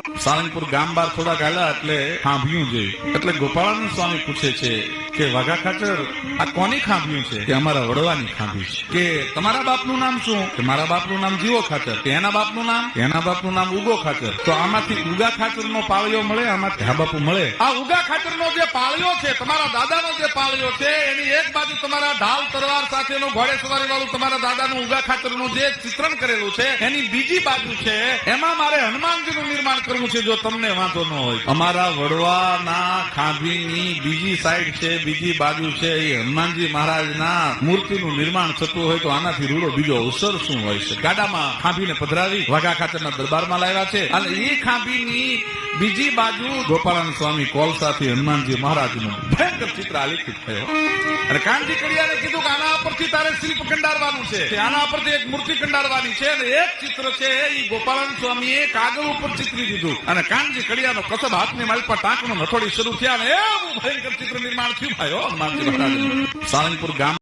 સાળંગપુર ગામ બાર થોડાક હાલ્યા એટલે ખાંભ્યું જોયું એટલે ગોપાળાનંદ સ્વામી પૂછે છે કે વાઘા ખાચર આ કોની ખાંભ્યું છે? કે અમારા વડવાની ખાંભી છે. કે તમારા બાપનું નામ શું? કે મારા બાપનું નામ જીવો ખાચર. કે એના બાપનું નામ? એના બાપનું નામ ઉગો ખાચર. તો આમાંથી ઉગા ખાચર નો પાળિયો મળે? આમાંથી હા બાપુ મળે. આ ઉગા ખાચર નો જે પાળિયો છે, તમારા દાદાનો જે પાળિયો છે, એની એક બાજુ તમારા ઢાલ તરવાર સાથેનું ઘોડે સવારી વાળું તમારા દાદાનું ઉગા ખાચરનું જે ચિત્રણ કરેલું છે, એની બીજી બાજુ છે એમાં મારે હનુમાનજીનું નિર્માણ કરવું છે. જો તમને વાંધો ન હોય, અમારા વડવાના ખાંભીની બીજી સાઈડ છે, બીજી બાજુ છે, એ હનુમાનજી મહારાજના મૂર્તિનું નિર્માણ થતું હોય તો આનાથી રૂડો બીજો અવસર શું હોય છે? ગાડામાં ખાંભીને પધરાવી વાઘા ખાચરના દરબારમાં લાવ્યા છે અને એ ખાંભીની બીજી બાજુ ગોપાળાનંદ સ્વામી કોલસાથી હનુમાનજી મહારાજનું ભયંકર ચિત્ર આલેખિત થયો. અને કાનજી કડિયાને કીધું કે આના પરથી તારે શિલ્પ કંડારવાનું છે, આના પરથી એક મૂર્તિ કંડારવાની છે. અને એક ચિત્ર છે એ ગોપાળાનંદ સ્વામીએ કાગળ ઉપર ચિત્રી દીધું અને કાનજી કડિયાનો કસબ હાથની માલ પર ટાંકનો નથોડી શરૂ થયા અને એવું ભયંકર ચિત્ર નિર્માણ થયું ભાઈઓ હનુમાનજી મહારાજ. સાળંગપુર ગામ